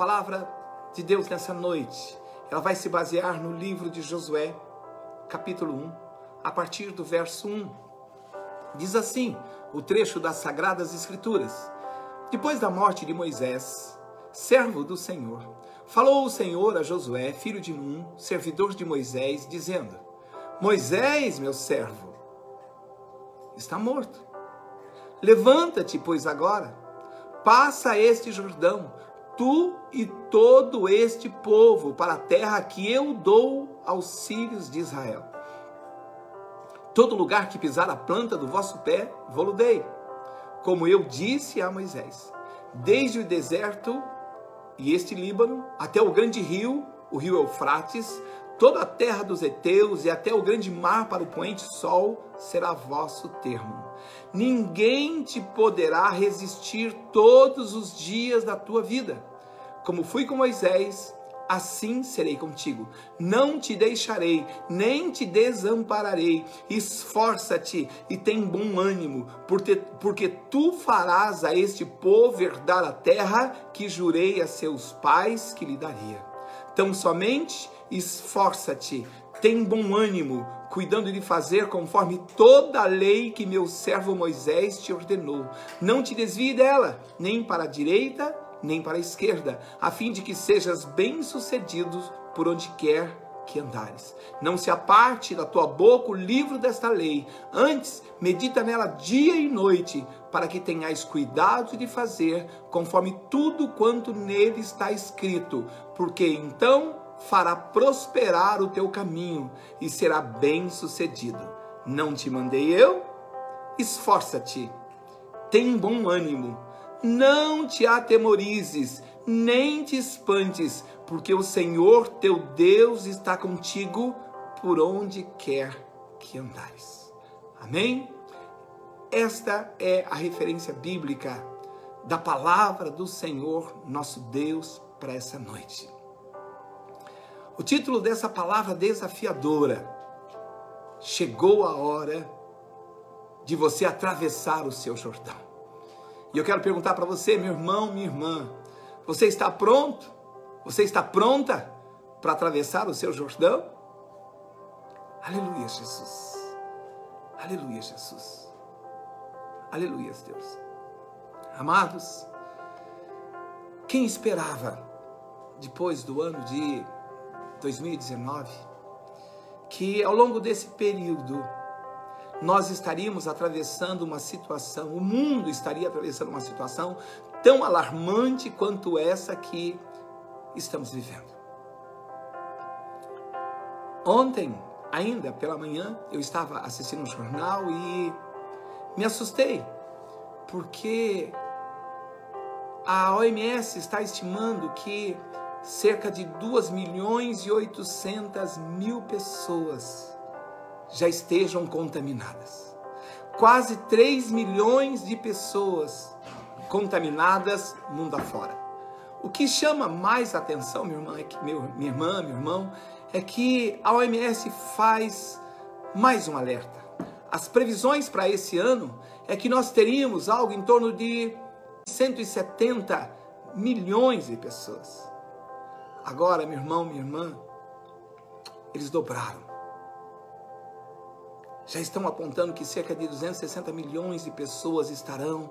palavra de Deus nessa noite, ela vai se basear no livro de Josué, capítulo 1, a partir do verso 1. Diz assim, o trecho das Sagradas Escrituras: depois da morte de Moisés, servo do Senhor, falou o Senhor a Josué, filho de Nun, servidor de Moisés, dizendo: Moisés, meu servo, está morto. Levanta-te, pois, agora, passa este Jordão, tu e todo este povo, para a terra que eu dou aos filhos de Israel. Todo lugar que pisar a planta do vosso pé, vou-lo dei, como eu disse a Moisés, desde o deserto e este Líbano, até o grande rio, o rio Eufrates, toda a terra dos heteus e até o grande mar para o poente sol será vosso termo. Ninguém te poderá resistir todos os dias da tua vida. Como fui com Moisés, assim serei contigo. Não te deixarei, nem te desampararei. Esforça-te e tem bom ânimo, porque tu farás a este povo herdar a terra que jurei a seus pais que lhe daria. Tão somente esforça-te, tem bom ânimo, cuidando de fazer conforme toda a lei que meu servo Moisés te ordenou. Não te desvie dela, nem para a direita, nem para a esquerda, a fim de que sejas bem-sucedido por onde quer que andares. Não se aparte da tua boca o livro desta lei, antes medita nela dia e noite, para que tenhais cuidado de fazer conforme tudo quanto nele está escrito, porque então fará prosperar o teu caminho e será bem-sucedido. Não te mandei eu? Esforça-te, tem bom ânimo, não te atemorizes, nem te espantes, porque o Senhor teu Deus está contigo por onde quer que andares. Amém? Esta é a referência bíblica da palavra do Senhor, nosso Deus, para essa noite. O título dessa palavra desafiadora: chegou a hora de você atravessar o seu Jordão. E eu quero perguntar para você, meu irmão, minha irmã, você está pronto? Você está pronta para atravessar o seu Jordão? Aleluia, Jesus. Aleluia, Jesus. Aleluia, Deus. Amados, quem esperava, depois do ano de 2019, que ao longo desse período nós estaríamos atravessando uma situação, o mundo estaria atravessando uma situação tão alarmante quanto essa que estamos vivendo. Ontem, ainda pela manhã, eu estava assistindo um jornal e me assustei, porque a OMS está estimando que cerca de 2.800.000 pessoas já estejam contaminadas. Quase 3 milhões de pessoas contaminadas mundo afora. O que chama mais atenção, minha irmã, minha irmã, meu irmão, é que a OMS faz mais um alerta. As previsões para esse ano é que nós teríamos algo em torno de 170 milhões de pessoas. Agora, meu irmão, minha irmã, eles dobraram. Já estão apontando que cerca de 260 milhões de pessoas estarão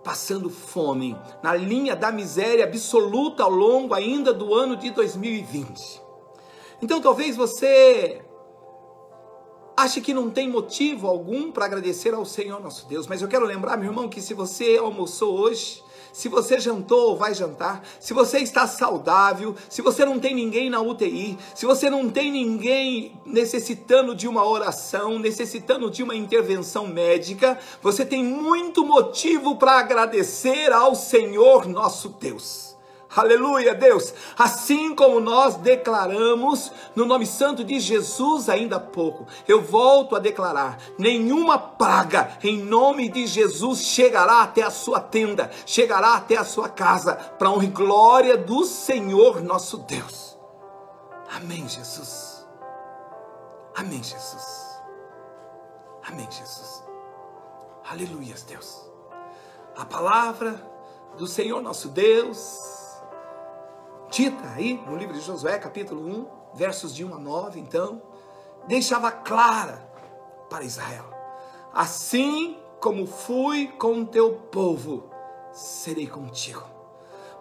passando fome, na linha da miséria absoluta ao longo ainda do ano de 2020. Então talvez você ache que não tem motivo algum para agradecer ao Senhor nosso Deus, mas eu quero lembrar, meu irmão, que se você almoçou hoje, se você jantou ou vai jantar, se você está saudável, se você não tem ninguém na UTI, se você não tem ninguém necessitando de uma oração, necessitando de uma intervenção médica, você tem muito motivo para agradecer ao Senhor nosso Deus. Aleluia, Deus! Assim como nós declaramos no nome santo de Jesus ainda há pouco, eu volto a declarar: nenhuma praga em nome de Jesus chegará até a sua tenda, chegará até a sua casa, para a honra e glória do Senhor nosso Deus. Amém, Jesus. Amém, Jesus. Amém, Jesus. Aleluia, Deus. A palavra do Senhor nosso Deus dita aí no livro de Josué, capítulo 1, versos de 1 a 9, então, deixava clara para Israel: assim como fui com o teu povo, serei contigo.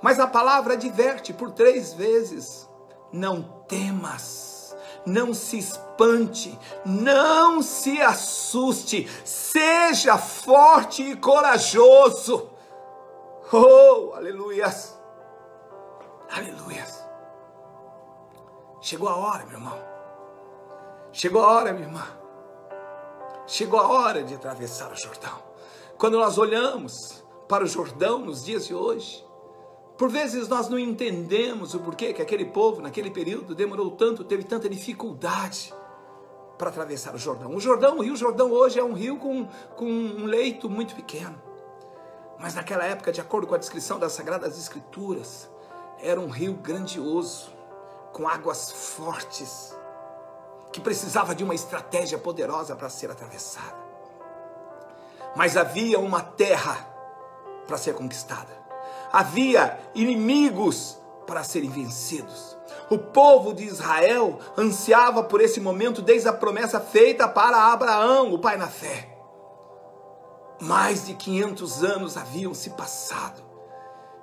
Mas a palavra adverte por 3 vezes: não temas, não se espante, não se assuste, seja forte e corajoso. Oh, aleluias, aleluias. Chegou a hora, meu irmão, chegou a hora, minha irmã, chegou a hora de atravessar o Jordão. Quando nós olhamos para o Jordão nos dias de hoje, por vezes nós não entendemos o porquê que aquele povo, naquele período, demorou tanto, teve tanta dificuldade para atravessar o Jordão. O Rio Jordão hoje é um rio com um leito muito pequeno. Mas naquela época, de acordo com a descrição das Sagradas Escrituras, era um rio grandioso, com águas fortes, que precisava de uma estratégia poderosa para ser atravessada. Mas havia uma terra para ser conquistada. Havia inimigos para serem vencidos. O povo de Israel ansiava por esse momento desde a promessa feita para Abraão, o pai na fé. Mais de 500 anos haviam se passado.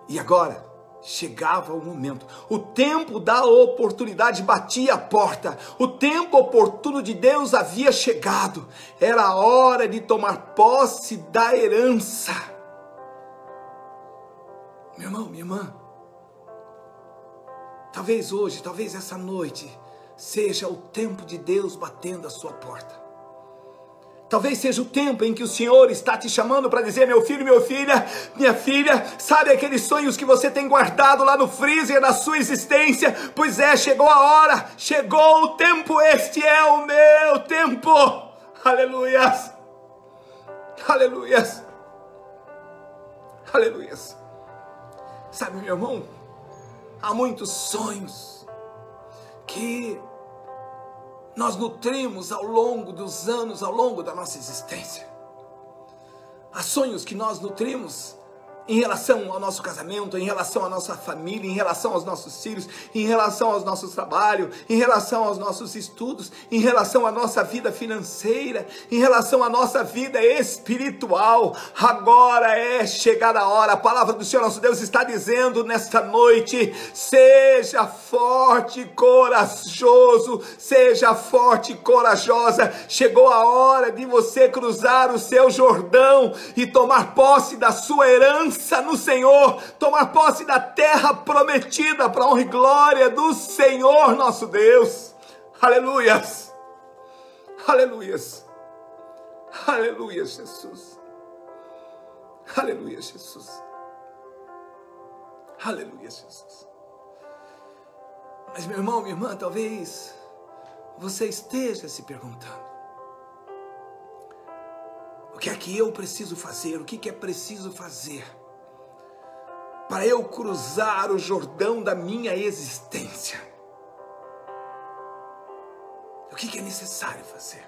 E agora chegava o momento. O tempo da oportunidade batia a porta. O tempo oportuno de Deus havia chegado. Era a hora de tomar posse da herança. Meu irmão, minha irmã, talvez hoje, talvez essa noite, seja o tempo de Deus batendo a sua porta. Talvez seja o tempo em que o Senhor está te chamando para dizer: meu filho, minha filha, sabe aqueles sonhos que você tem guardado lá no freezer da sua existência? Pois é, chegou a hora, chegou o tempo, este é o meu tempo. Aleluias, aleluias, aleluias. Sabe, meu irmão, há muitos sonhos que nós nutrimos ao longo dos anos, ao longo da nossa existência. Há sonhos que nós nutrimos em relação ao nosso casamento, em relação à nossa família, em relação aos nossos filhos, em relação aos nossos trabalhos, em relação aos nossos estudos, em relação à nossa vida financeira, em relação à nossa vida espiritual. Agora é chegada a hora. A palavra do Senhor nosso Deus está dizendo nesta noite: seja forte e corajoso, seja forte e corajosa. Chegou a hora de você cruzar o seu Jordão e tomar posse da sua herança no Senhor, tomar posse da terra prometida para a honra e glória do Senhor nosso Deus. Aleluias, aleluias, aleluia, Jesus, aleluia, Jesus, aleluia, Jesus. Mas meu irmão, minha irmã, talvez você esteja se perguntando: o que é que eu preciso fazer? O que é preciso fazer para eu cruzar o Jordão da minha existência? O que é necessário fazer?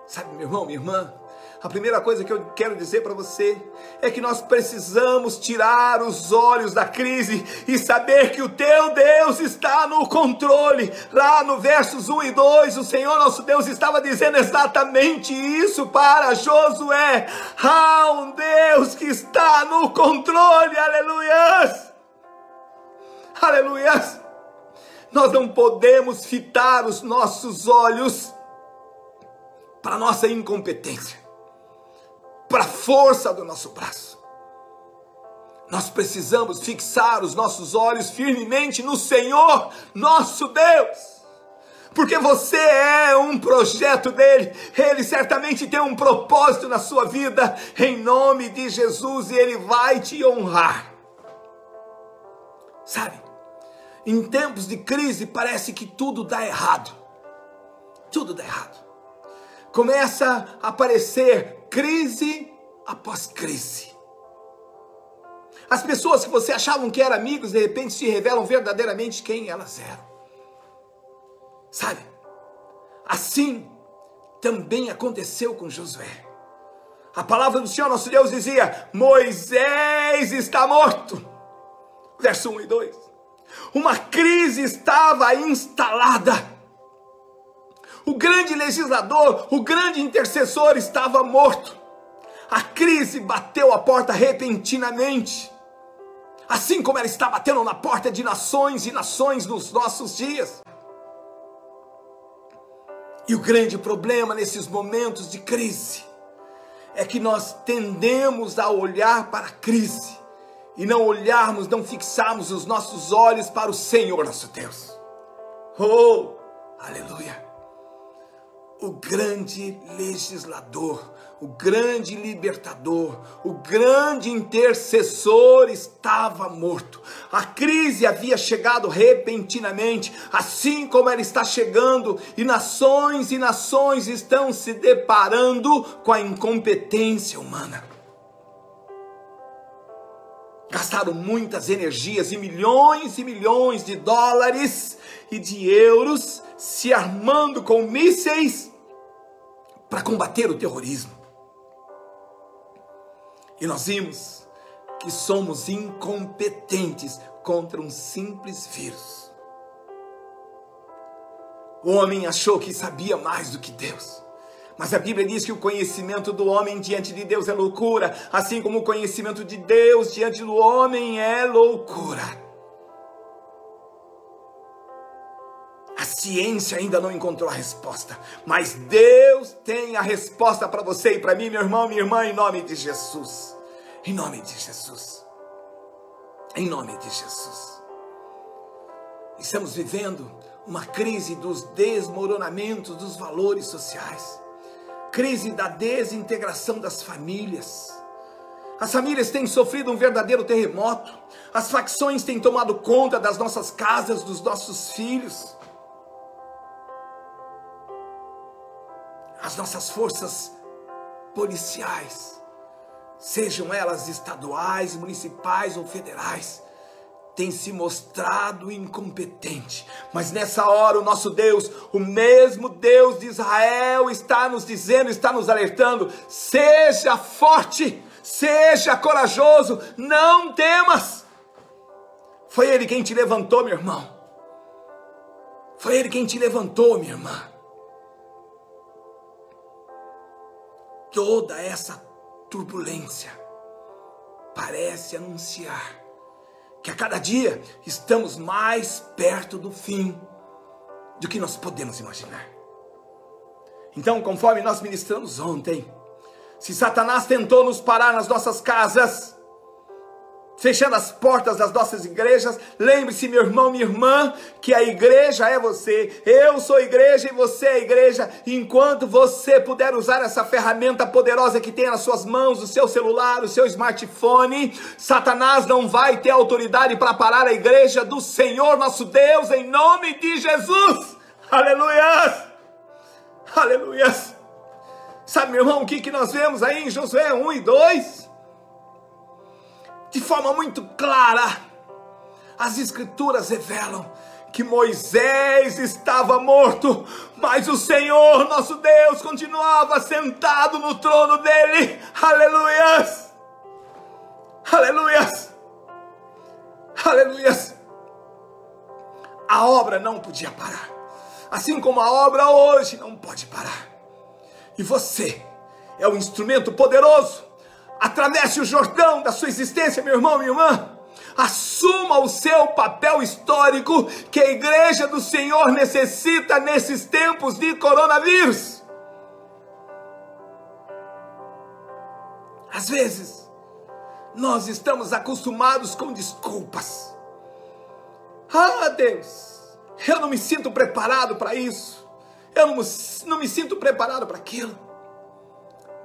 Sabe, meu irmão, minha irmã, a primeira coisa que eu quero dizer para você é que nós precisamos tirar os olhos da crise e saber que o teu Deus está no controle. Lá no versos 1 e 2, o Senhor nosso Deus estava dizendo exatamente isso para Josué. Há um Deus que está no controle, aleluias, aleluias. Nós não podemos fitar os nossos olhos para a nossa incompetência, para a força do nosso braço. Nós precisamos fixar os nossos olhos firmemente no Senhor, nosso Deus, porque você é um projeto dele. Ele certamente tem um propósito na sua vida, em nome de Jesus, e ele vai te honrar. Sabe, em tempos de crise parece que tudo dá errado, tudo dá errado. Começa a aparecer crise após crise. As pessoas que você achavam que eram amigos, de repente se revelam verdadeiramente quem elas eram. Sabe? Assim também aconteceu com Josué. A palavra do Senhor nosso Deus dizia: Moisés está morto. Verso 1 e 2. Uma crise estava instalada. O grande legislador, o grande intercessor estava morto. A crise bateu a porta repentinamente, assim como ela está batendo na porta de nações e nações nos nossos dias. E o grande problema nesses momentos de crise é que nós tendemos a olhar para a crise e não fixarmos os nossos olhos para o Senhor nosso Deus. Oh, aleluia! O grande legislador, o grande libertador, o grande intercessor estava morto. A crise havia chegado repentinamente, assim como ela está chegando, e nações estão se deparando com a incompetência humana. Gastaram muitas energias e milhões de dólares e de euros se armando com mísseis para combater o terrorismo. E nós vimos que somos incompetentes contra um simples vírus. O homem achou que sabia mais do que Deus. Mas a Bíblia diz que o conhecimento do homem diante de Deus é loucura, assim como o conhecimento de Deus diante do homem é loucura. A ciência ainda não encontrou a resposta, mas Deus tem a resposta para você e para mim, meu irmão, minha irmã, em nome de Jesus. Em nome de Jesus. Em nome de Jesus. Estamos vivendo uma crise dos desmoronamentos dos valores sociais. Crise da desintegração das famílias. As famílias têm sofrido um verdadeiro terremoto. As facções têm tomado conta das nossas casas, dos nossos filhos. As nossas forças policiais, sejam elas estaduais, municipais ou federais, têm se mostrado incompetente. Mas nessa hora o nosso Deus, o mesmo Deus de Israel, está nos dizendo, está nos alertando: seja forte, seja corajoso, não temas. Foi Ele quem te levantou, meu irmão. Foi Ele quem te levantou, minha irmã. Toda essa turbulência parece anunciar que a cada dia estamos mais perto do fim do que nós podemos imaginar. Então, conforme nós ministramos ontem, se Satanás tentou nos parar nas nossas casas, fechando as portas das nossas igrejas, lembre-se, meu irmão, minha irmã, que a igreja é você. Eu sou igreja e você é igreja. Enquanto você puder usar essa ferramenta poderosa que tem nas suas mãos, o seu celular, o seu smartphone, Satanás não vai ter autoridade para parar a igreja do Senhor nosso Deus, em nome de Jesus. Aleluias! Aleluias! Sabe, meu irmão, o que nós vemos aí em Josué 1 e 2? De forma muito clara, as escrituras revelam que Moisés estava morto, mas o Senhor, nosso Deus, continuava sentado no trono dele. Aleluias! Aleluias! Aleluias! A obra não podia parar, assim como a obra hoje não pode parar. E você é um instrumento poderoso. Atravesse o Jordão da sua existência, meu irmão, minha irmã. Assuma o seu papel histórico que a igreja do Senhor necessita nesses tempos de coronavírus. Às vezes, nós estamos acostumados com desculpas. Ah, Deus, eu não me sinto preparado para isso. Eu não me sinto preparado para aquilo.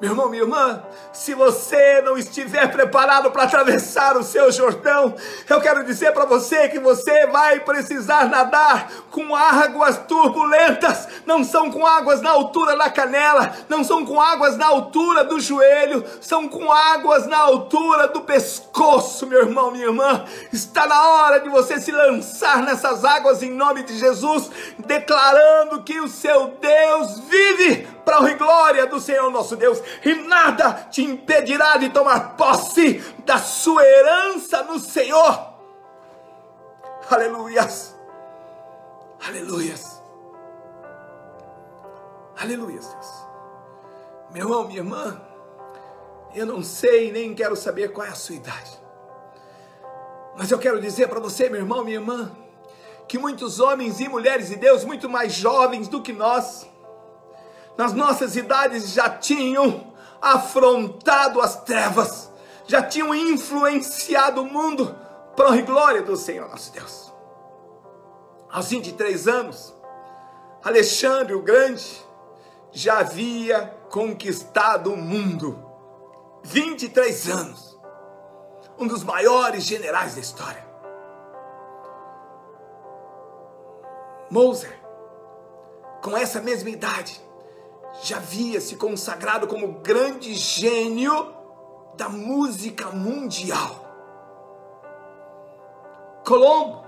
Meu irmão, minha irmã, se você não estiver preparado para atravessar o seu Jordão, eu quero dizer para você que você vai precisar nadar com águas turbulentas. Não são com águas na altura da canela, não são com águas na altura do joelho, são com águas na altura do pescoço, meu irmão, minha irmã. Está na hora de você se lançar nessas águas em nome de Jesus, declarando que o seu Deus vive, para a honra e glória do Senhor nosso Deus, e nada te impedirá de tomar posse da sua herança no Senhor. Aleluias. Aleluias. Aleluias, Deus. Meu irmão, minha irmã, eu não sei nem quero saber qual é a sua idade. Mas eu quero dizer para você, meu irmão, minha irmã, que muitos homens e mulheres de Deus, muito mais jovens do que nós, nas nossas idades já tinham afrontado as trevas, já tinham influenciado o mundo para a honra e glória do Senhor nosso Deus. Aos 23 anos, Alexandre o Grande já havia conquistado o mundo. 23 anos. Um dos maiores generais da história. Moser, com essa mesma idade, já havia se consagrado como grande gênio da música mundial. Colombo,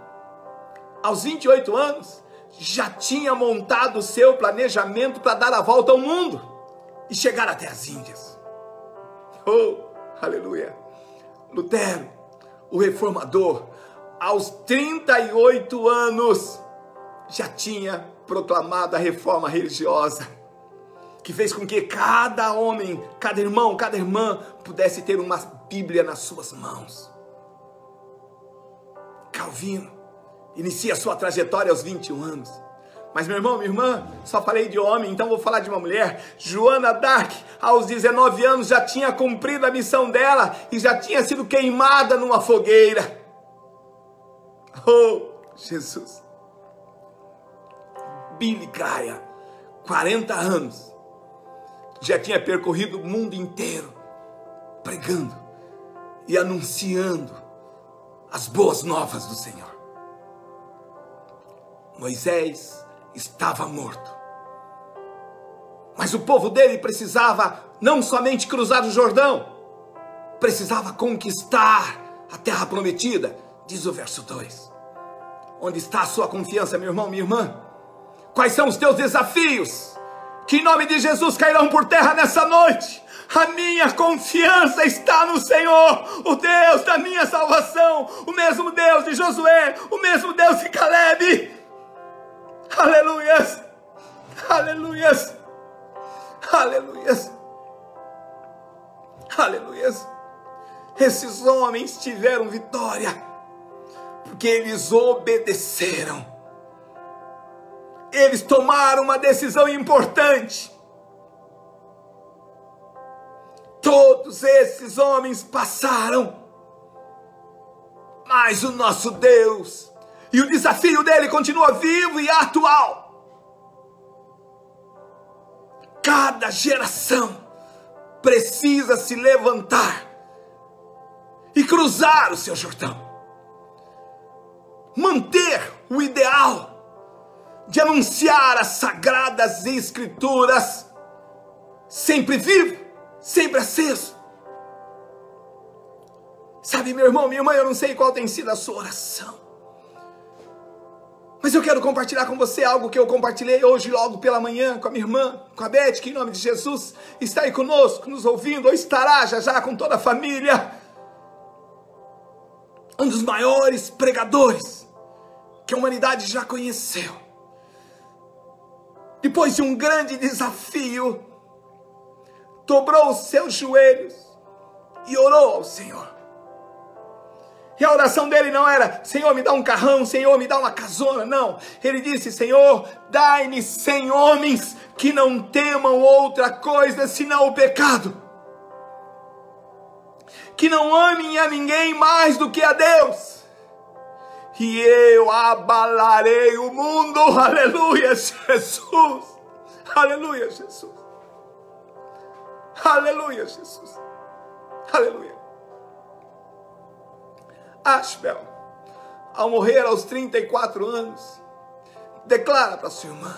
aos 28 anos, já tinha montado o seu planejamento para dar a volta ao mundo e chegar até as Índias. Oh, aleluia! Lutero, o reformador, aos 38 anos, já tinha proclamado a reforma religiosa, que fez com que cada homem, cada irmão, cada irmã pudesse ter uma Bíblia nas suas mãos. Calvino inicia sua trajetória aos 21 anos. Mas meu irmão, minha irmã, só falei de homem, então vou falar de uma mulher. Joana d'Arc, aos 19 anos, já tinha cumprido a missão dela e já tinha sido queimada numa fogueira. Oh, Jesus! Billy Graham, 40 anos, já tinha percorrido o mundo inteiro, pregando e anunciando as boas novas do Senhor. Moisés estava morto, mas o povo dele precisava não somente cruzar o Jordão, precisava conquistar a terra prometida, diz o verso 2. Onde está a sua confiança, meu irmão, minha irmã? Quais são os teus desafios? Que em nome de Jesus cairão por terra nessa noite. A minha confiança está no Senhor, o Deus da minha salvação, o mesmo Deus de Josué, o mesmo Deus de Caleb. Aleluias, aleluias, aleluias, aleluias. Esses homens tiveram vitória, porque eles obedeceram. Eles tomaram uma decisão importante. Todos esses homens passaram, mas o nosso Deus, e o desafio dele continua vivo e atual. Cada geração precisa se levantar e cruzar o seu Jordão. Manter o ideal de anunciar as sagradas escrituras sempre vivo, sempre aceso. Sabe, meu irmão, minha irmã, eu não sei qual tem sido a sua oração, mas eu quero compartilhar com você algo que eu compartilhei hoje logo pela manhã com a minha irmã, com a Beth, que em nome de Jesus está aí conosco, nos ouvindo, ou estará já com toda a família. Um dos maiores pregadores que a humanidade já conheceu. Depois de um grande desafio, dobrou os seus joelhos e orou ao Senhor. E a oração dele não era: Senhor, me dá um carrão, Senhor, me dá uma casona. Não, ele disse: Senhor, dai-me 100 homens que não temam outra coisa senão o pecado, que não amem a ninguém mais do que a Deus, e eu abalarei o mundo. Aleluia, Jesus. Aleluia, Jesus. Aleluia, Jesus. Aleluia. Ashbel, ao morrer aos 34 anos, declara para sua irmã: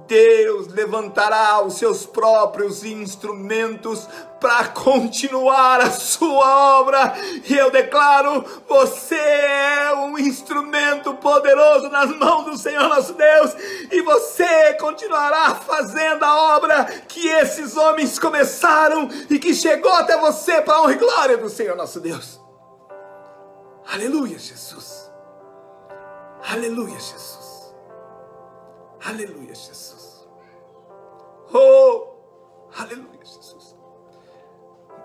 Deus levantará os seus próprios instrumentos para continuar a sua obra. E eu declaro: você é um instrumento poderoso nas mãos do Senhor nosso Deus, e você continuará fazendo a obra que esses homens começaram e que chegou até você para a honra e glória do Senhor nosso Deus. Aleluia, Jesus. Aleluia, Jesus. Aleluia, Jesus. Oh, aleluia, Jesus.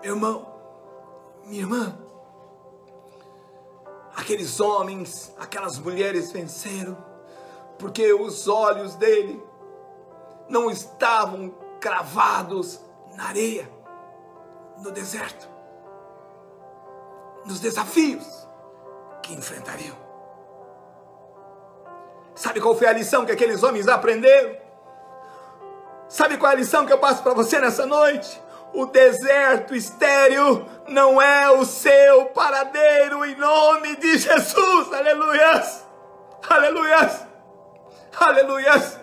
Meu irmão, minha irmã, aqueles homens, aquelas mulheres venceram, porque os olhos dele não estavam cravados na areia, no deserto, nos desafios que enfrentariam. Sabe qual foi a lição que aqueles homens aprenderam? Sabe qual é a lição que eu passo para você nessa noite? O deserto estéril não é o seu paradeiro, em nome de Jesus. Aleluias, aleluias, aleluias.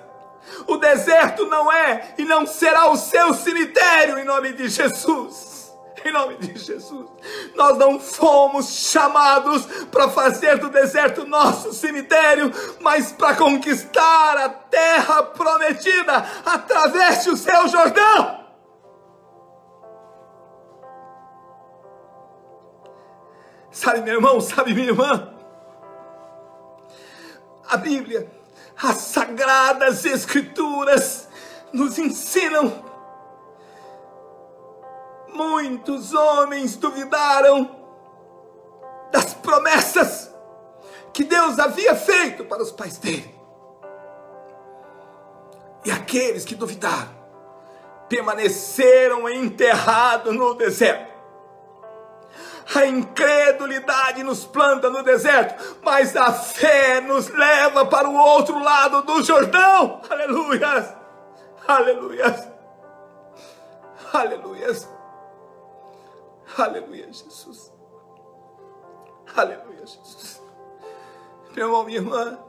O deserto não é e não será o seu cemitério, em nome de Jesus. Em nome de Jesus. Nós não fomos chamados para fazer do deserto nosso cemitério, mas para conquistar a terra prometida. Atravesse o seu Jordão. Sabe, meu irmão, sabe, minha irmã? A Bíblia, as Sagradas Escrituras nos ensinam. Muitos homens duvidaram das promessas que Deus havia feito para os pais dele. E aqueles que duvidaram permaneceram enterrados no deserto. A incredulidade nos planta no deserto, mas a fé nos leva para o outro lado do Jordão. Aleluias, aleluias, aleluias, aleluia, Jesus, aleluia, Jesus. Meu irmão, minha irmã,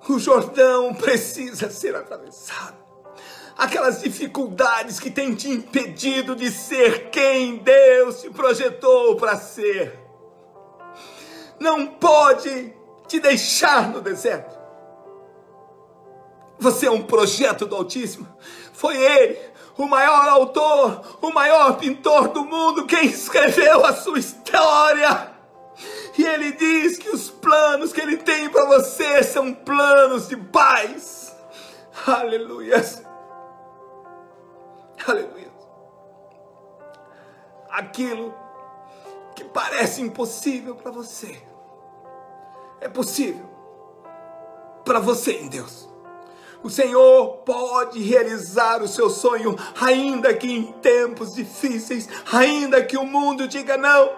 o Jordão precisa ser atravessado. Aquelas dificuldades que têm te impedido de ser quem Deus te projetou para ser, não pode te deixar no deserto. Você é um projeto do Altíssimo. Foi Ele, o maior autor, o maior pintor do mundo, quem escreveu a sua história. E Ele diz que os planos que Ele tem para você são planos de paz. Aleluia. Aleluia. Aquilo que parece impossível para você é possível para você em Deus. O Senhor pode realizar o seu sonho, ainda que em tempos difíceis, ainda que o mundo diga não.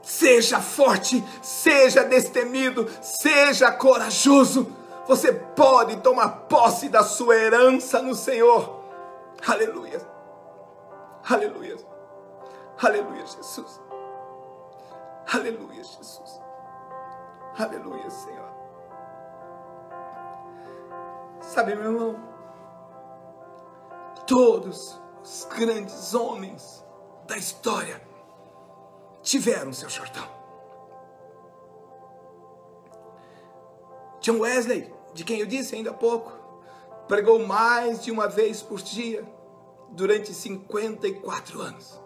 Seja forte, seja destemido, seja corajoso. Você pode tomar posse da sua herança no Senhor. Aleluia. Aleluia. Aleluia, Jesus. Aleluia, Jesus. Aleluia, Senhor. Sabe, meu irmão, todos os grandes homens da história tiveram seu Jordão. John Wesley, de quem eu disse ainda há pouco, pregou mais de uma vez por dia durante 54 anos.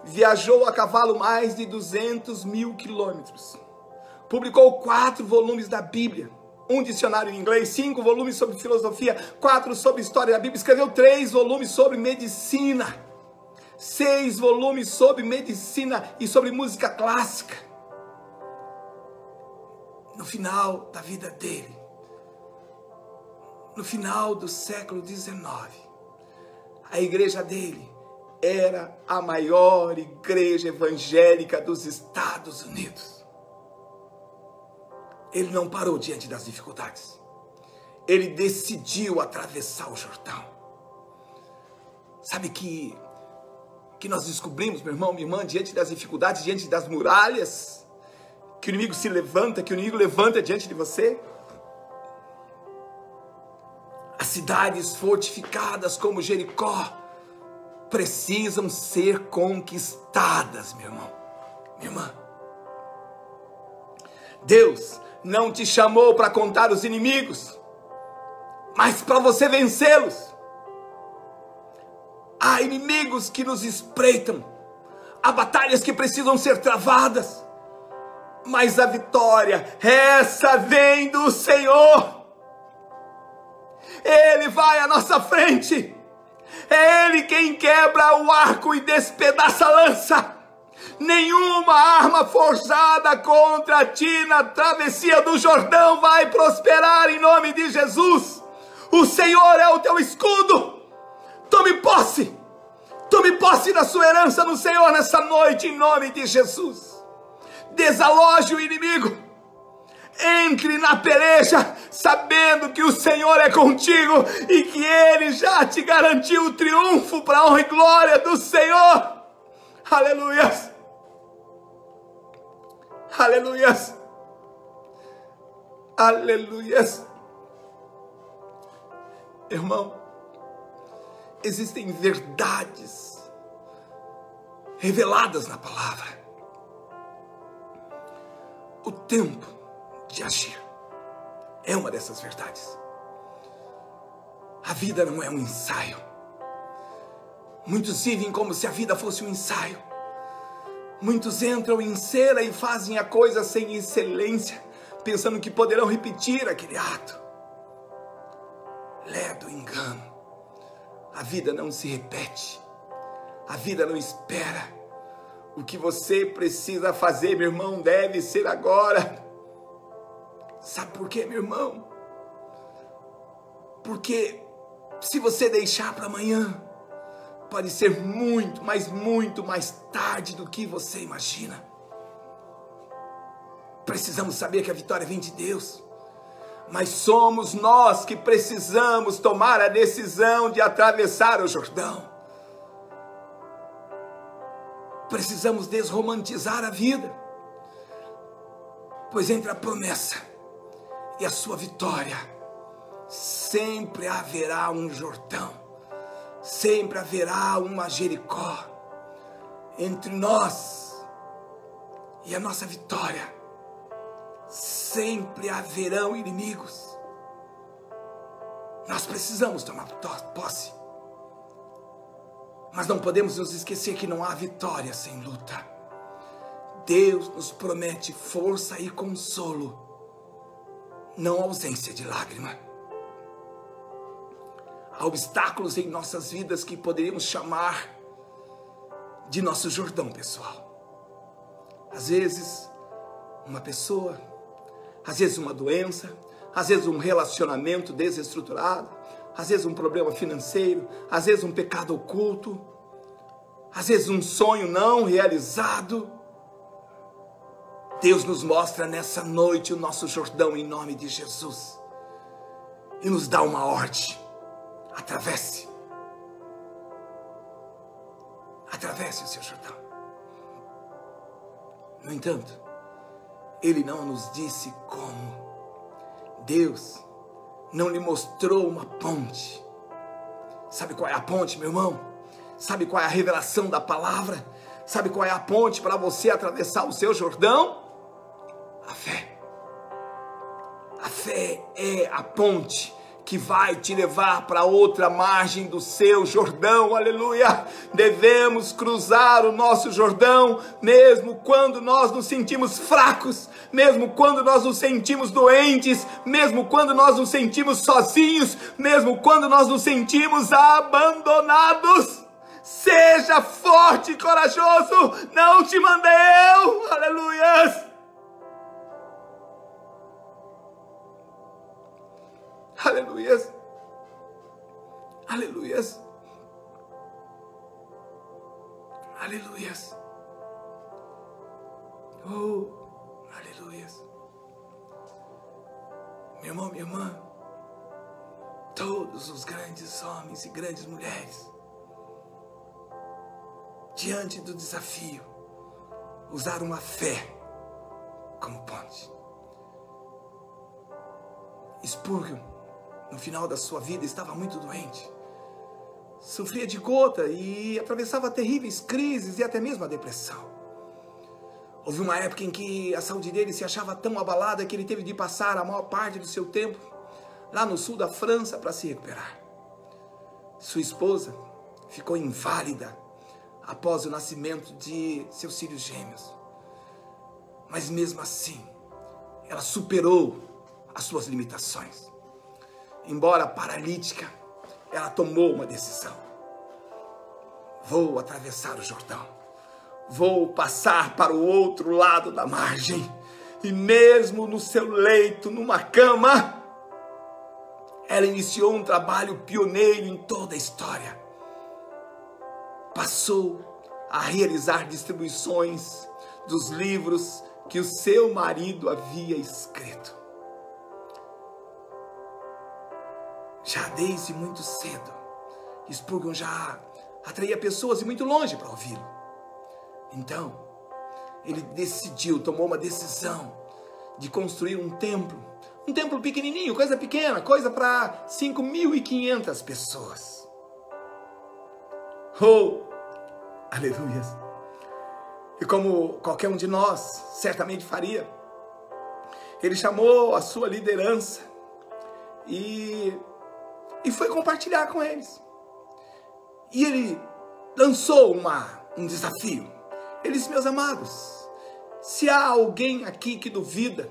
Viajou a cavalo mais de 200.000 quilômetros. Publicou 4 volumes da Bíblia, um dicionário em inglês, 5 volumes sobre filosofia, 4 sobre história da Bíblia. Escreveu 3 volumes sobre medicina, 6 volumes sobre medicina e sobre música clássica. No final da vida dele, no final do século XIX, a igreja dele era a maior igreja evangélica dos Estados Unidos. Ele não parou diante das dificuldades. Ele decidiu atravessar o Jordão. Sabe que nós descobrimos, meu irmão, minha irmã, diante das dificuldades, diante das muralhas, que o inimigo se levanta, que o inimigo levanta diante de você? As cidades fortificadas como Jericó precisam ser conquistadas, meu irmão, minha irmã. Deus não te chamou para contar os inimigos, mas para você vencê-los. Há inimigos que nos espreitam, há batalhas que precisam ser travadas. mas a vitória, essa vem do Senhor. Ele vai à nossa frente. É Ele quem quebra o arco e despedaça a lança. Nenhuma arma forjada contra ti na travessia do Jordão vai prosperar em nome de Jesus. O Senhor é o teu escudo. Tome posse da sua herança no Senhor nessa noite em nome de Jesus. Desaloje o inimigo. Entre na peleja, sabendo que o Senhor é contigo e que Ele já te garantiu o triunfo para a honra e glória do Senhor. Aleluias! Aleluias! Aleluias! Irmão, existem verdades reveladas na palavra. O tempo de agir é uma dessas verdades. A vida não é um ensaio. Muitos vivem como se a vida fosse um ensaio. Muitos entram em cena e fazem a coisa sem excelência, pensando que poderão repetir aquele ato. Ledo engano. A vida não se repete. A vida não espera. O que você precisa fazer, meu irmão, deve ser agora. Sabe por quê, meu irmão? Porque se você deixar para amanhã, pode ser muito, mas muito mais tarde do que você imagina. Precisamos saber que a vitória vem de Deus. Mas somos nós que precisamos tomar a decisão de atravessar o Jordão. Precisamos desromantizar a vida. Pois entre a promessa e a sua vitória, sempre haverá um Jordão. Sempre haverá uma Jericó. Entre nós e a nossa vitória, sempre haverão inimigos. Nós precisamos tomar posse. Mas não podemos nos esquecer que não há vitória sem luta. Deus nos promete força e consolo, não ausência de lágrima. Há obstáculos em nossas vidas que poderíamos chamar de nosso Jordão pessoal. Às vezes, uma pessoa, às vezes uma doença, às vezes um relacionamento desestruturado, às vezes um problema financeiro, às vezes um pecado oculto, às vezes um sonho não realizado. Deus nos mostra nessa noite o nosso Jordão em nome de Jesus e nos dá uma ordem: atravesse o seu Jordão. No entanto, Ele não nos disse como. Deus não lhe mostrou uma ponte. Sabe qual é a ponte, meu irmão? Sabe qual é a revelação da palavra? Sabe qual é a ponte para você atravessar o seu Jordão? A fé. A fé é a ponte que vai te levar para outra margem do seu Jordão, aleluia. Devemos cruzar o nosso Jordão, mesmo quando nós nos sentimos fracos, mesmo quando nós nos sentimos doentes, mesmo quando nós nos sentimos sozinhos, mesmo quando nós nos sentimos abandonados. Seja forte e corajoso, não te mandei eu, aleluia. Aleluias, aleluias, aleluias, oh, aleluias. Meu irmão, minha irmã, todos os grandes homens e grandes mulheres, diante do desafio, usaram a fé como ponte. Spurgeon, no final da sua vida, estava muito doente. Sofria de gota e atravessava terríveis crises e até mesmo a depressão. Houve uma época em que a saúde dele se achava tão abalada que ele teve de passar a maior parte do seu tempo lá no sul da França para se recuperar. Sua esposa ficou inválida após o nascimento de seus filhos gêmeos. Mas mesmo assim, ela superou as suas limitações. Embora paralítica, ela tomou uma decisão. Vou atravessar o Jordão. Vou passar para o outro lado da margem. E mesmo no seu leito, numa cama, ela iniciou um trabalho pioneiro em toda a história. Passou a realizar distribuições dos livros que o seu marido havia escrito. Já desde muito cedo, Spurgeon já atraía pessoas de muito longe para ouvi-lo. Então, ele tomou uma decisão de construir um templo pequenininho, coisa pequena, coisa para 5.500 pessoas. Oh, aleluia! E como qualquer um de nós certamente faria, ele chamou a sua liderança e foi compartilhar com eles. E ele lançou um desafio. Ele disse: meus amados, se há alguém aqui que duvida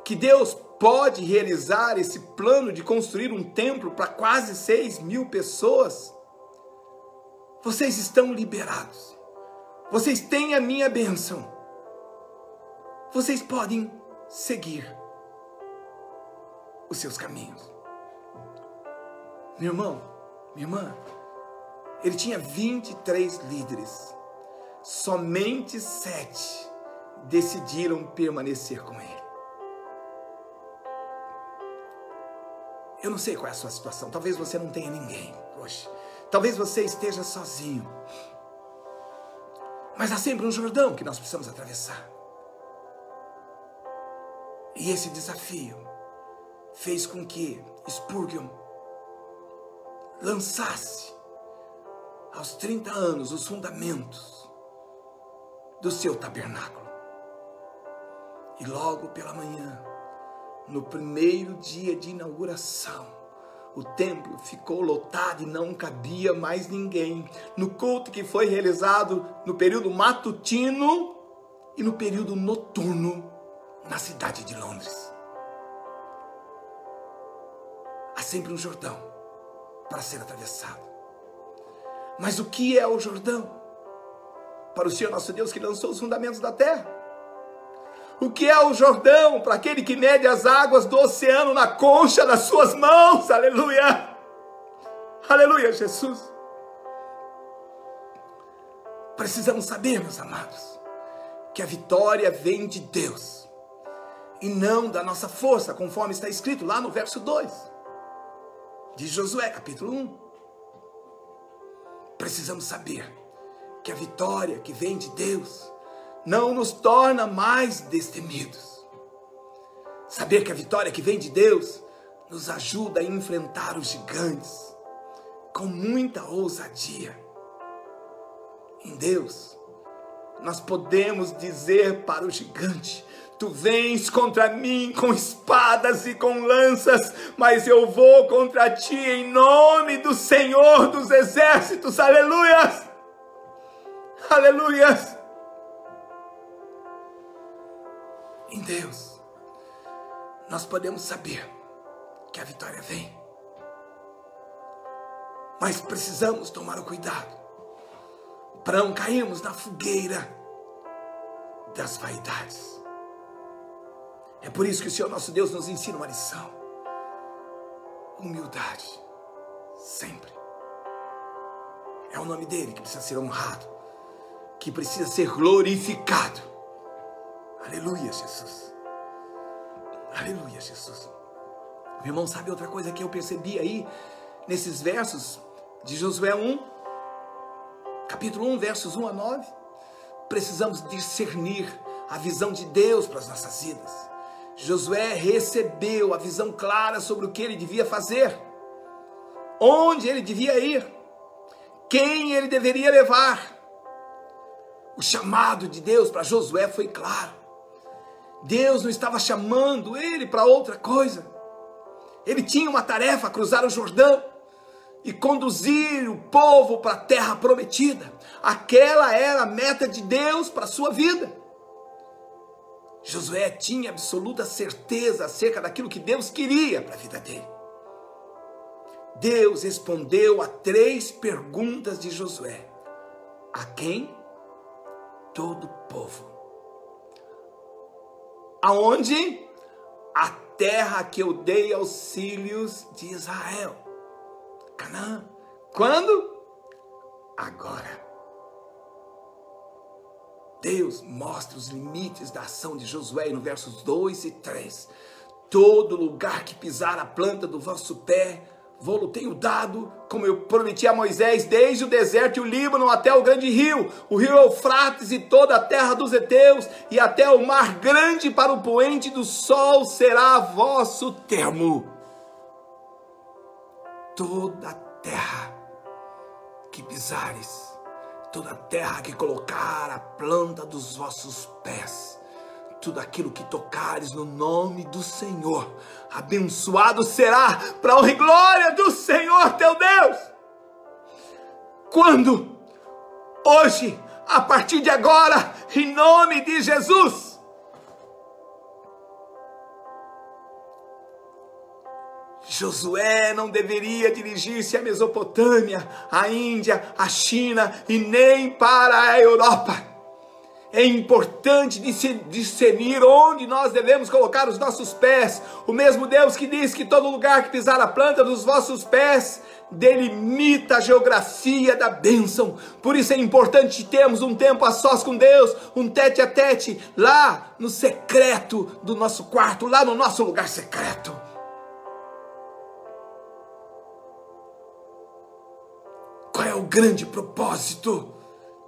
que Deus pode realizar esse plano de construir um templo para quase 6.000 pessoas, vocês estão liberados. Vocês têm a minha bênção. Vocês podem seguir os seus caminhos. Meu irmão, minha irmã, ele tinha 23 líderes. Somente 7 decidiram permanecer com ele. Eu não sei qual é a sua situação. Talvez você não tenha ninguém hoje. Talvez você esteja sozinho. Mas há sempre um Jordão que nós precisamos atravessar. E esse desafio fez com que Spurgeon lançasse aos 30 anos os fundamentos do seu tabernáculo. E logo pela manhã, no primeiro dia de inauguração, o templo ficou lotado e não cabia mais ninguém. No culto que foi realizado no período matutino e no período noturno na cidade de Londres. Há sempre um Jordão para ser atravessado. Mas o que é o Jordão? Para o Senhor nosso Deus que lançou os fundamentos da terra. O que é o Jordão para aquele que mede as águas do oceano na concha das suas mãos? Aleluia! Aleluia, Jesus! Precisamos saber, meus amados, que a vitória vem de Deus e não da nossa força, conforme está escrito lá no verso 2 de Josué, capítulo 1. Precisamos saber que a vitória que vem de Deus não nos torna mais destemidos. Saber que a vitória que vem de Deus nos ajuda a enfrentar os gigantes com muita ousadia. Em Deus, nós podemos dizer para o gigante: tu vens contra mim com espadas e com lanças, mas eu vou contra ti em nome do Senhor dos Exércitos. Aleluias! Aleluias! Em Deus, nós podemos saber que a vitória vem. Mas precisamos tomar o cuidado para não cairmos na fogueira das vaidades. É por isso que o Senhor nosso Deus nos ensina uma lição. Humildade, sempre. É o nome dele que precisa ser honrado, que precisa ser glorificado. Aleluia, Jesus. Aleluia, Jesus. Meu irmão, sabe outra coisa que eu percebi aí, nesses versos de Josué 1, capítulo 1, versos 1 a 9? Precisamos discernir a visão de Deus para as nossas vidas. Josué recebeu a visão clara sobre o que ele devia fazer, onde ele devia ir, quem ele deveria levar. O chamado de Deus para Josué foi claro. Deus não estava chamando ele para outra coisa. Ele tinha uma tarefa: cruzar o Jordão e conduzir o povo para a terra prometida. Aquela era a meta de Deus para a sua vida. Josué tinha absoluta certeza acerca daquilo que Deus queria para a vida dele. Deus respondeu a 3 perguntas de Josué. A quem? Todo o povo. Aonde? A terra que eu dei aos filhos de Israel. Canaã. Quando? Agora. Deus mostra os limites da ação de Josué no versos 2 e 3. Todo lugar que pisar a planta do vosso pé, vou-lo tenho dado, como eu prometi a Moisés, desde o deserto e o Líbano até o grande rio, o rio Eufrates e toda a terra dos heteus, e até o mar grande para o poente do sol será vosso termo. Toda a terra que pisares, toda a terra que colocar a planta dos vossos pés, tudo aquilo que tocares no nome do Senhor, abençoado será para a honra e glória do Senhor teu Deus. Quando? Hoje, a partir de agora, em nome de Jesus. Josué não deveria dirigir-se à Mesopotâmia, à Índia, à China e nem para a Europa. É importante discernir onde nós devemos colocar os nossos pés. O mesmo Deus que diz que todo lugar que pisar a planta dos vossos pés delimita a geografia da bênção. Por isso é importante termos um tempo a sós com Deus, um tete a tete, lá no secreto do nosso quarto, lá no nosso lugar secreto. Qual é o grande propósito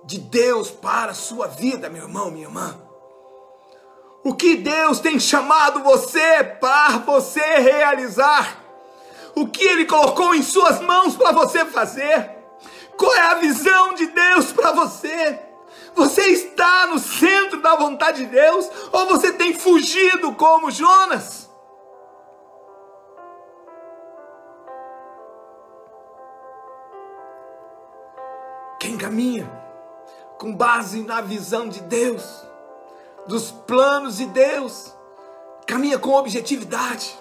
de Deus para a sua vida, meu irmão, minha irmã? O que Deus tem chamado você para você realizar? O que Ele colocou em suas mãos para você fazer? Qual é a visão de Deus para você? Você está no centro da vontade de Deus ou você tem fugido como Jonas? Quem caminha com base na visão de Deus, dos planos de Deus, caminha com objetividade.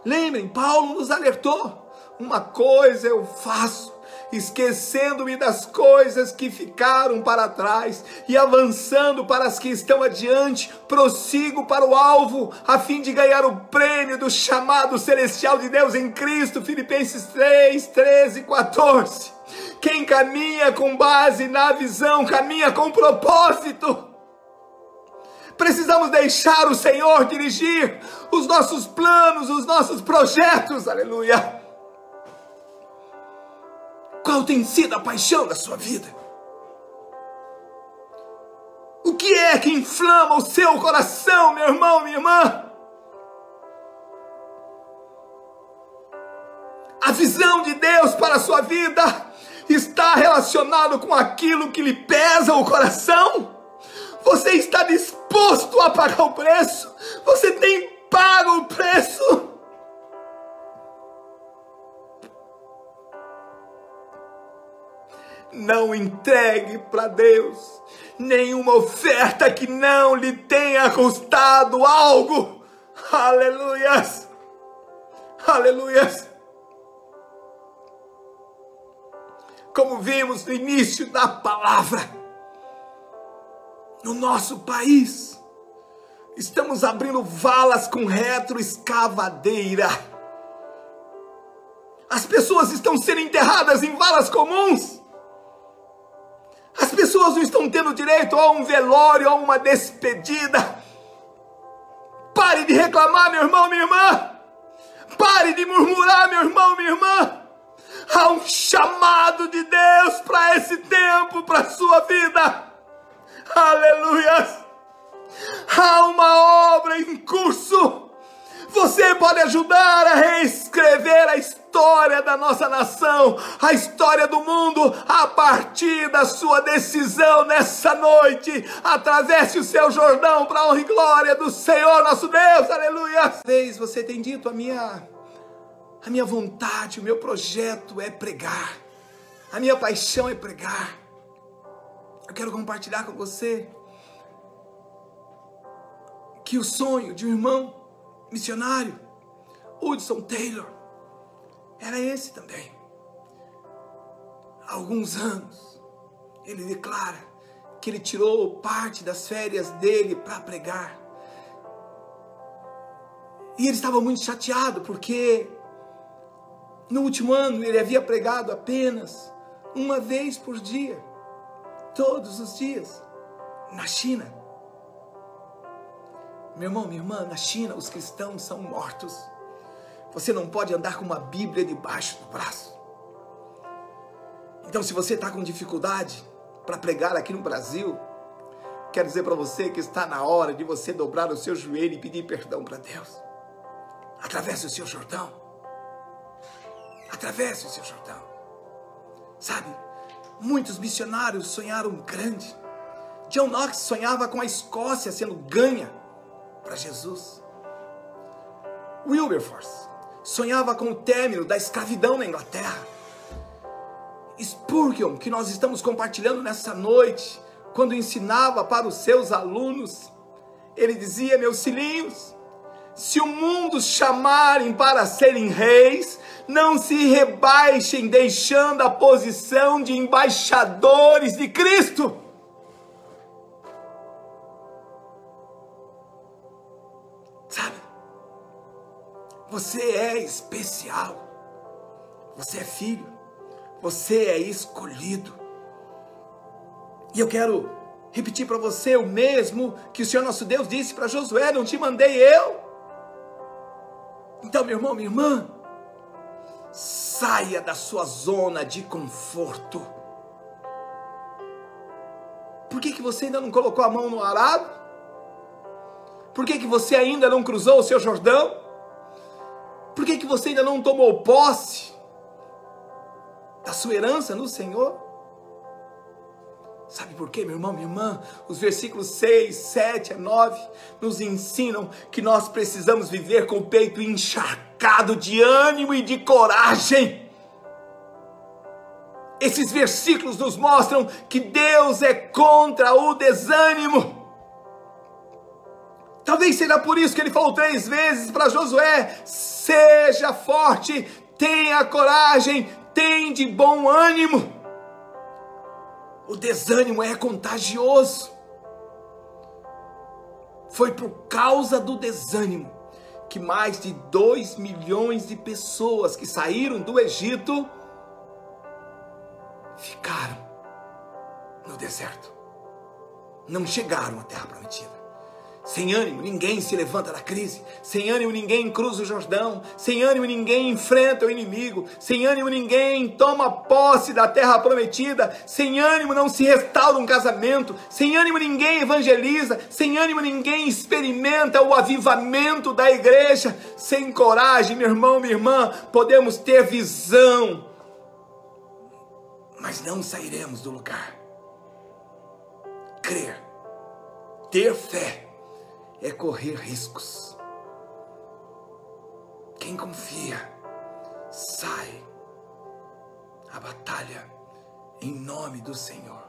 Lembrem, Paulo nos alertou: uma coisa eu faço, esquecendo-me das coisas que ficaram para trás e avançando para as que estão adiante, prossigo para o alvo, a fim de ganhar o prêmio do chamado celestial de Deus em Cristo. Filipenses 3, 13 e 14. Quem caminha com base na visão, caminha com propósito. Precisamos deixar o Senhor dirigir os nossos planos, os nossos projetos, aleluia. Qual tem sido a paixão da sua vida? O que é que inflama o seu coração, meu irmão, minha irmã? A visão de Deus para a sua vida está relacionado com aquilo que lhe pesa o coração? Você está disposto a pagar o preço? Você tem pago o preço? Não entregue para Deus nenhuma oferta que não lhe tenha custado algo. Aleluias! Aleluias! Como vimos no início da palavra, no nosso país, estamos abrindo valas com retroescavadeira. As pessoas estão sendo enterradas em valas comuns. As pessoas não estão tendo direito a um velório, a uma despedida. Pare de reclamar, meu irmão, minha irmã. Pare de murmurar, meu irmão, minha irmã. Há um chamado de Deus para esse tempo, para a sua vida. Aleluia! Há uma obra em curso. Você pode ajudar a reescrever a história da nossa nação, a história do mundo, a partir da sua decisão nessa noite. Atravesse o seu Jordão para a honra e glória do Senhor nosso Deus. Aleluia! Talvez você tenha dito: a minha vontade, o meu projeto é pregar. A minha paixão é pregar. Eu quero compartilhar com você que o sonho de um irmão missionário, Hudson Taylor, era esse também. Há alguns anos, ele declara que ele tirou parte das férias dele para pregar. E ele estava muito chateado porque no último ano ele havia pregado apenas uma vez por dia, todos os dias, na China. Meu irmão, minha irmã, na China os cristãos são mortos. Você não pode andar com uma Bíblia debaixo do braço. Então, se você está com dificuldade para pregar aqui no Brasil, quero dizer para você que está na hora de você dobrar o seu joelho e pedir perdão para Deus. Atravesse o seu Jordão. Atravesse o seu Jordão. Sabe, muitos missionários sonharam grande. John Knox sonhava com a Escócia sendo ganha para Jesus. Wilberforce sonhava com o término da escravidão na Inglaterra. Spurgeon, que nós estamos compartilhando nessa noite, quando ensinava para os seus alunos, ele dizia: meus filhinhos, se o mundo chamarem para serem reis, não se rebaixem deixando a posição de embaixadores de Cristo. Sabe, você é especial, você é filho, você é escolhido. E eu quero repetir para você o mesmo que o Senhor nosso Deus disse para Josué: não te mandei eu? Então, meu irmão, minha irmã, saia da sua zona de conforto. Por que você ainda não colocou a mão no arado? Por que você ainda não cruzou o seu Jordão? Por que você ainda não tomou posse da sua herança no Senhor? Sabe por quê, meu irmão, minha irmã? Os versículos 6, 7 a 9 nos ensinam que nós precisamos viver com o peito encharcado de ânimo e de coragem. Esses versículos nos mostram que Deus é contra o desânimo. Talvez seja por isso que ele falou 3 vezes para Josué: seja forte, tenha coragem, tenha de bom ânimo. O desânimo é contagioso. Foi por causa do desânimo que mais de 2 milhões de pessoas que saíram do Egito ficaram no deserto. Não chegaram à terra prometida. Sem ânimo, ninguém se levanta da crise. Sem ânimo, ninguém cruza o Jordão. Sem ânimo, ninguém enfrenta o inimigo. Sem ânimo, ninguém toma posse da terra prometida. Sem ânimo, não se restaura um casamento. Sem ânimo, ninguém evangeliza. Sem ânimo, ninguém experimenta o avivamento da igreja. Sem coragem, meu irmão, minha irmã, podemos ter visão, mas não sairemos do lugar. Crer, ter fé, é correr riscos. Quem confia, sai a batalha em nome do Senhor.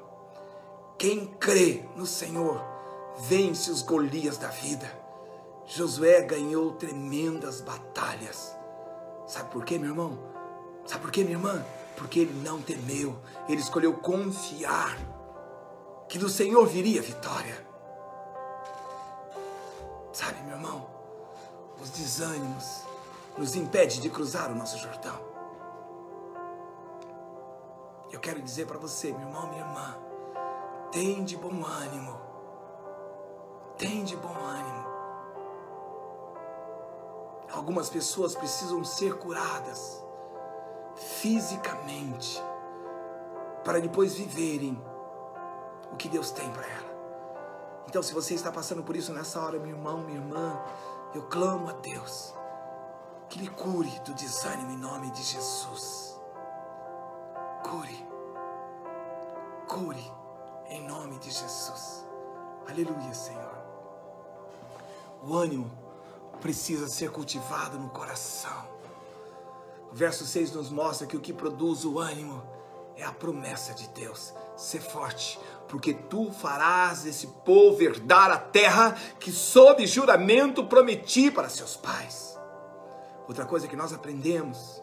Quem crê no Senhor, vence os Golias da vida. Josué ganhou tremendas batalhas. Sabe por quê, meu irmão? Sabe por quê, minha irmã? Porque ele não temeu, ele escolheu confiar que do Senhor viria a vitória. Sabe, meu irmão, os desânimos nos impedem de cruzar o nosso Jordão. Eu quero dizer para você, meu irmão, minha irmã, tem de bom ânimo. Tem de bom ânimo. Algumas pessoas precisam ser curadas fisicamente para depois viverem o que Deus tem para ela. Então, se você está passando por isso nessa hora, meu irmão, minha irmã, eu clamo a Deus que lhe cure do desânimo em nome de Jesus. Cure. Cure em nome de Jesus. Aleluia, Senhor. O ânimo precisa ser cultivado no coração. O verso 6 nos mostra que o que produz o ânimo é a promessa de Deus. Ser forte, porque tu farás esse povo herdar a terra que sob juramento prometi para seus pais. Outra coisa que nós aprendemos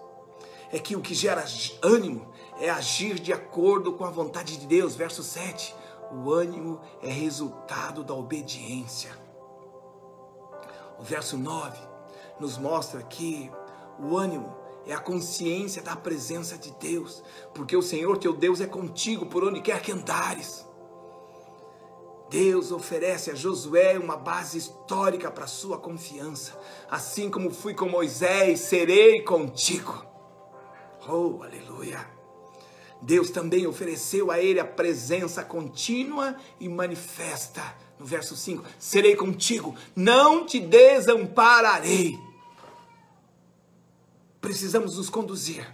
é que o que gera ânimo é agir de acordo com a vontade de Deus. Verso 7, o ânimo é resultado da obediência. O verso 9 nos mostra que o ânimo é a consciência da presença de Deus, porque o Senhor teu Deus é contigo por onde quer que andares. Deus oferece a Josué uma base histórica para a sua confiança. Assim como fui com Moisés, serei contigo. Oh, aleluia! Deus também ofereceu a ele a presença contínua e manifesta. No verso 5, serei contigo, não te desampararei. Precisamos nos conduzir,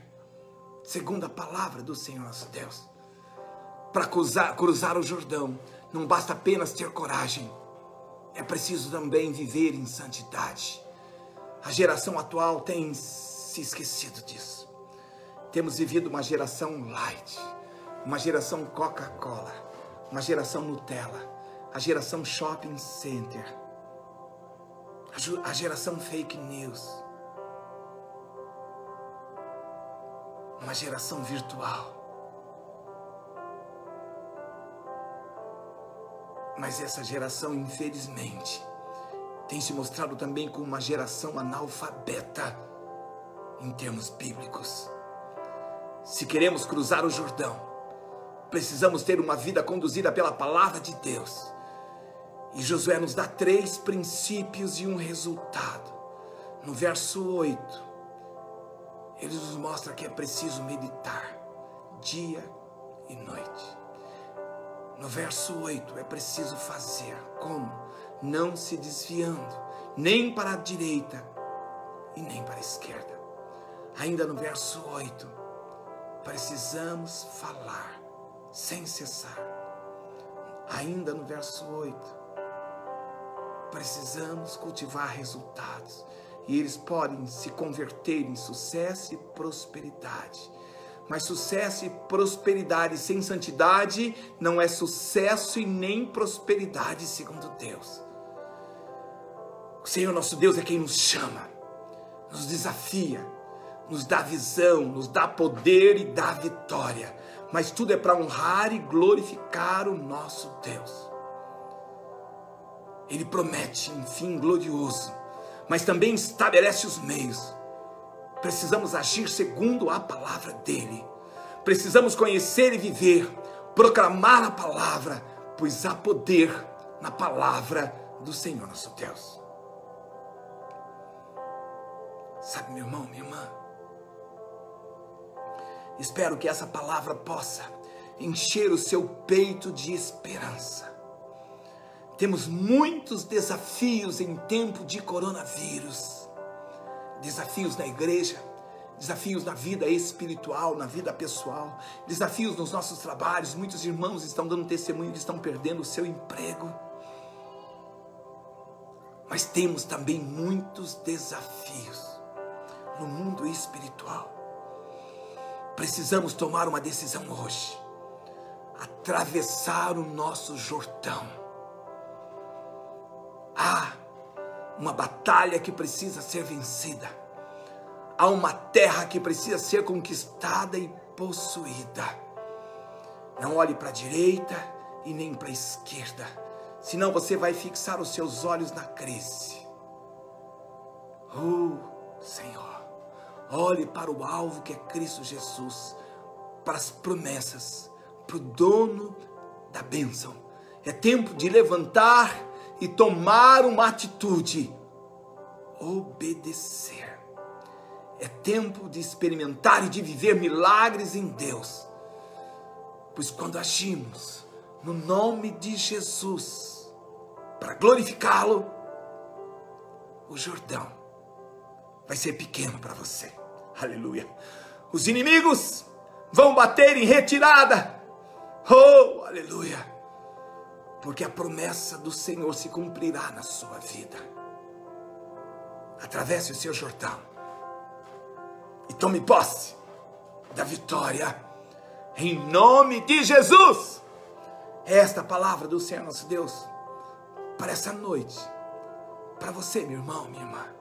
segundo a palavra do Senhor nosso Deus. Para cruzar o Jordão, não basta apenas ter coragem, é preciso também viver em santidade. A geração atual tem se esquecido disso. Temos vivido uma geração light, uma geração Coca-Cola, uma geração Nutella, a geração shopping center, a geração fake news, uma geração virtual. Mas essa geração, infelizmente, tem se mostrado também como uma geração analfabeta em termos bíblicos. Se queremos cruzar o Jordão, precisamos ter uma vida conduzida pela palavra de Deus. E Josué nos dá 3 princípios e um resultado. No verso 8, ele nos mostra que é preciso meditar dia e noite. No verso 8, é preciso fazer como? Não se desviando, nem para a direita e nem para a esquerda. Ainda no verso 8, precisamos falar sem cessar. Ainda no verso 8, precisamos cultivar resultados. E eles podem se converter em sucesso e prosperidade. Mas sucesso e prosperidade sem santidade não é sucesso e nem prosperidade segundo Deus. O Senhor nosso Deus é quem nos chama, nos desafia, nos dá visão, nos dá poder e dá vitória. Mas tudo é para honrar e glorificar o nosso Deus. Ele promete um fim glorioso, mas também estabelece os meios. Precisamos agir segundo a palavra dele. Precisamos conhecer e viver, proclamar a palavra, pois há poder na palavra do Senhor nosso Deus. Sabe, meu irmão, minha irmã, espero que essa palavra possa encher o seu peito de esperança. Temos muitos desafios em tempo de coronavírus. Desafios na igreja, desafios na vida espiritual, na vida pessoal, desafios nos nossos trabalhos. Muitos irmãos estão dando testemunho que estão perdendo o seu emprego. Mas temos também muitos desafios no mundo espiritual. Precisamos tomar uma decisão hoje, atravessar o nosso Jordão. Há uma batalha que precisa ser vencida. Há uma terra que precisa ser conquistada e possuída. Não olhe para a direita e nem para a esquerda, senão você vai fixar os seus olhos na crise. Senhor, olhe para o alvo que é Cristo Jesus, para as promessas, para o dono da bênção. É tempo de levantar e tomar uma atitude, obedecer. É tempo de experimentar e de viver milagres em Deus, pois quando agimos no nome de Jesus, para glorificá-lo, o Jordão vai ser pequeno para você. Aleluia. Os inimigos vão bater em retirada. Aleluia. Porque a promessa do Senhor se cumprirá na sua vida. Atravesse o seu Jordão e tome posse da vitória, em nome de Jesus. É esta a palavra do Senhor nosso Deus para essa noite, para você, meu irmão, minha irmã.